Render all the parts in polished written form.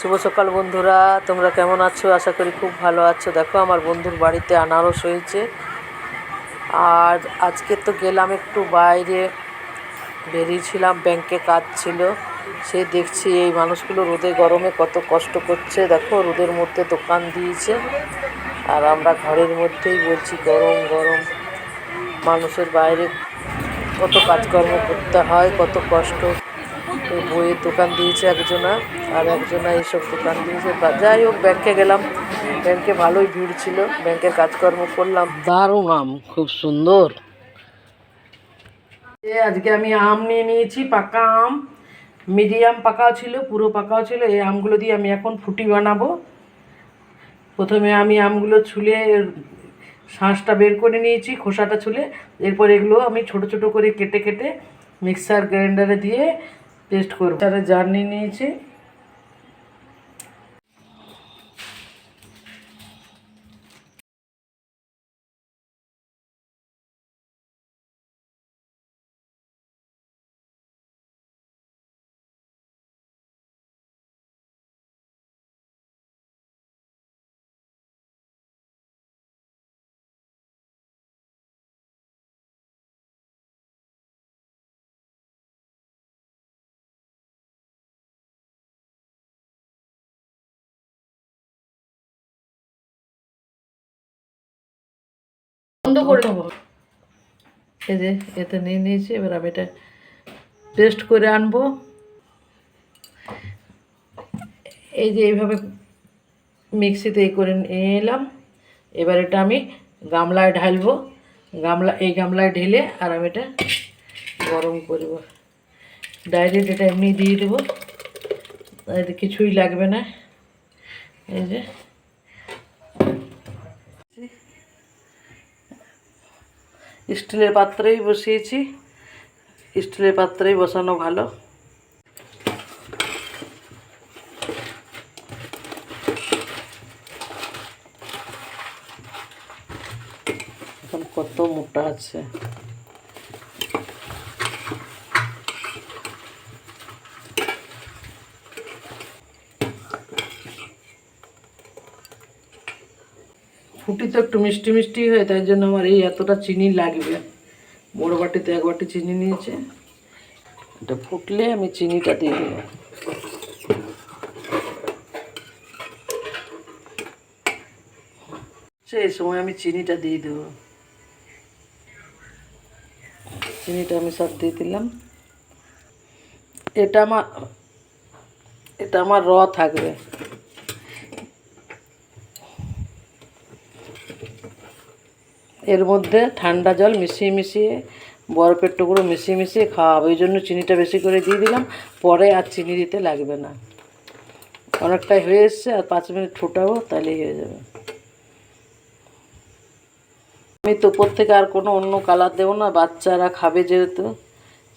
শুভ সকাল বন্ধুরা, তোমরা কেমন আছো? আশা করি খুব ভালো আছো। দেখো আমার বন্ধুর বাড়িতে আনারস হয়েছে। আর আজকে তো গেলাম একটু বাইরে, বেরিয়েছিলাম, ব্যাংকে কাজ ছিল। সে দেখছি এই মানুষগুলো রোদে গরমে কত কষ্ট করছে। দেখো রোদের মধ্যে দোকান দিয়েছে, আর আমরা ঘরের মধ্যেই বলছি গরম গরম। মানুষের বাইরে কত কাজকর্ম করতে হয়, কত কষ্ট। বইয়ের দোকান দিয়েছে একজনা, আর একজনা এইসব দোকান দিয়েছে। যাই হোক, ব্যাংকে গেলাম, ব্যাংকে ভালোই ভিড় ছিল, ব্যাংকের কাজকর্ম করলাম। দারুণ আম, খুব সুন্দর। আজকে আমি আম নিয়ে নিয়েছি, পাকা আম। মিডিয়াম পাকাও ছিল, পুরো পাকাও ছিল। এই আমগুলো দিয়ে আমি এখন ফুটি বানাবো। প্রথমে আমি আমগুলো ছুলে শাঁসটা বের করে নিয়েছি, খোসাটা ছুলে। এরপর এগুলো আমি ছোট ছোট করে কেটে কেটে মিক্সার গ্রাইন্ডারে দিয়ে পেস্ট করবো। তারা জার নিয়ে নিয়েছি। বন্ধ করে দেবো। এই যে এতে নিয়ে নিয়েছি, এবার আমি এটা পেস্ট করে আনবো। এই যে এইভাবে মিক্সিতে এই করে নিয়ে এলাম। এবার এটা আমি গামলায় ঢালবো। এই গামলায় ঢেলে আর আমি এটা গরম করব। ডাইরেক্ট এটা এমনি দিয়ে দেবো, এতে কিছুই লাগবে না। এই যে স্টিলের পাত্রেই বসিয়েছি, স্টিলের পাত্রেই বসানো ভালো। এখন কত মোটা আছে। ফুটি তো একটু মিষ্টি মিষ্টি হয়, তাই জন্য আমার এই এতটা চিনি লাগবে। বড় বাটিতে 1 বাটি চিনি নিয়েছে। এটা ফুটলে আমি চিনিটা দিয়ে দেবো। সেই সময় আমি চিনিটা দিয়ে দেবো। চিনিটা আমি সব দিয়ে দিলাম। এটা আমার থাকবে। এর মধ্যে ঠান্ডা জল মিশিয়ে মিশিয়ে, বরফের টুকরো মিশিয়ে মিশিয়ে খাওয়া হবে। ওই জন্য চিনিটা বেশি করে দিয়ে দিলাম, পরে আর চিনি দিতে লাগবে না। অনেকটাই হয়ে এসছে, আর 5 মিনিট ফুটাবো, তাহলেই হয়ে যাবে। আমি তো উপর থেকে আর কোনো অন্য কালার দেবো না, বাচ্চারা খাবে যেহেতু,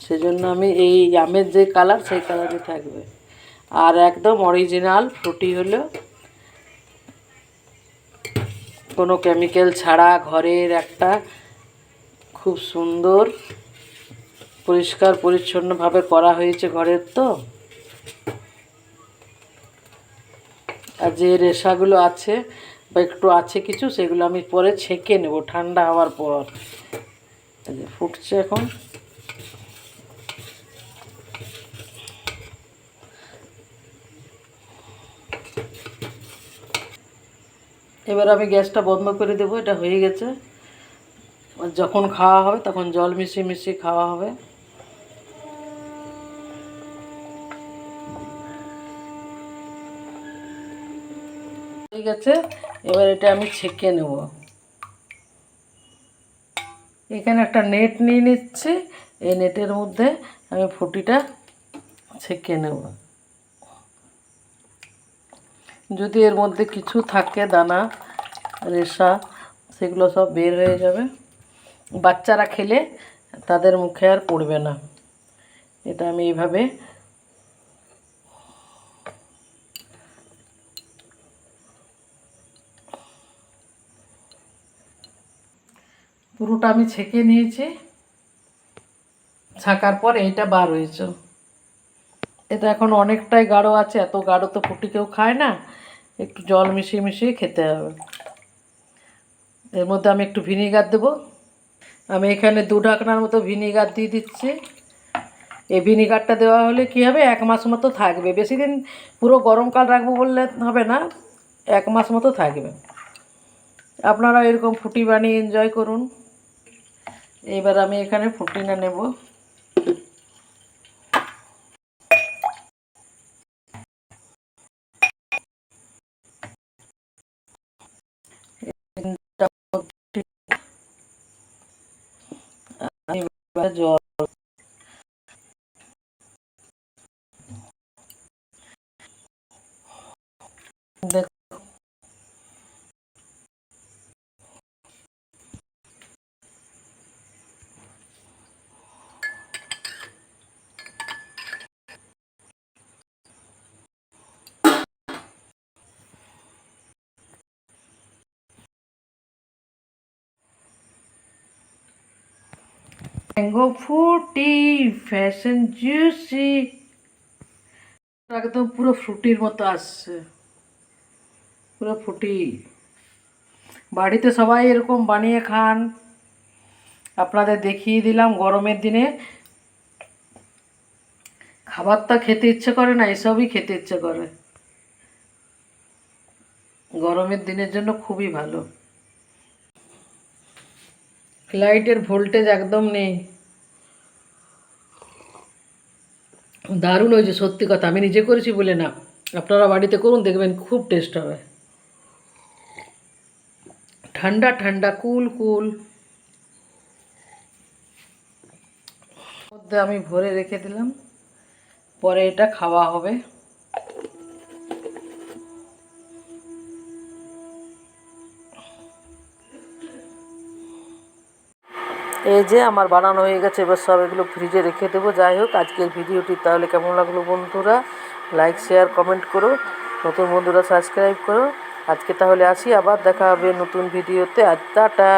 সেজন্য আমি এই আমের যে কালার, সেই কালারই থাকবে। আর একদম অরিজিনাল ফ্রুটি হলো, কোনো কেমিক্যাল ছাড়া, ঘরের একটা খুব সুন্দর পরিষ্কার পরিচ্ছন্নভাবে করা হয়েছে ঘরের। তো আর যে রেশাগুলো আছে বা একটু আছে কিছু, সেগুলো আমি পরে ছেঁকে নেব ঠান্ডা হওয়ার পর। এই যে ফুটছে এখন। এবার আমি গ্যাসটা বন্ধ করে দেবো। এটা হয়ে গেছে। যখন খাওয়া হবে তখন জল মিশিয়ে মিশিয়ে খাওয়া হবে। হয়ে গেছে। এবার এটা আমি ছেঁকে নেব। এখানে একটা নেট নিয়ে নিচ্ছি, এই নেটের মধ্যে আমি ফুটিটা ছেঁকে নেব। যদি এর মধ্যে কিছু থাকে দানা, রেশা, সেগুলো সব বের হয়ে যাবে। বাচ্চারা খেলে তাদের মুখে আর পড়বে না। এটা আমি এইভাবে পুরোটা আমি ছেঁকে নিয়েছি। ছাকার পর এইটা বার হয়েছে। এটা এখন অনেকটাই গাঢ় আছে, এত গাঢ় তো ফুটি কেউ খায় না, একটু জল মিশিয়ে মিশিয়ে খেতে হবে। এর মধ্যে আমি একটু ভিনিগার দেবো। আমি এখানে 2 ঢাকনার মতো ভিনিগার দিয়ে দিচ্ছি। এই ভিনিগারটা দেওয়া হলে কী হবে, 1 মাস মতো থাকবে, বেশি দিন পুরো গরমকাল রাখবো বললে হবে না, 1 মাস মতো থাকবে। আপনারা এরকম ফুটি বানিয়ে এনজয় করুন। এবার আমি এখানে ফুটিনা নেব। জল ম্যাঙ্গো ফ্রুটি ফ্যাশন জুসি, একদম পুরো ফ্রুটির মতো আসছে, পুরো ফ্রুটি। বাড়িতে সবাই এরকম বানিয়ে খান। আপনাদের দেখিয়ে দিলাম, গরমের দিনে খাবারটা খেতে ইচ্ছে করে না, এসবই খেতে ইচ্ছে করে। গরমের দিনের জন্য খুবই ভালো। লাইটের ভোল্টেজ একদম নেই, দারুণ হয়েছে, সত্যি কথা। আমি নিজে করেছি বলে না, আপনারা বাড়িতে করুন, দেখবেন খুব টেস্ট হবে। ঠান্ডা ঠান্ডা কুল কুল। মধ্যে আমি ভরে রেখে দিলাম, পরে এটা খাওয়া হবে। এই যে আমার বানানো হয়ে গেছে, এবার সব এগুলো ফ্রিজে রেখে দেবো। যাই হোক, আজকের ভিডিওটি তাহলে কেমন লাগলো বন্ধুরা, লাইক শেয়ার কমেন্ট করো, নতুন বন্ধুরা সাবস্ক্রাইব করো। আজকে তাহলে আসি, আবার দেখা হবে নতুন ভিডিওতে। আজ টাটা।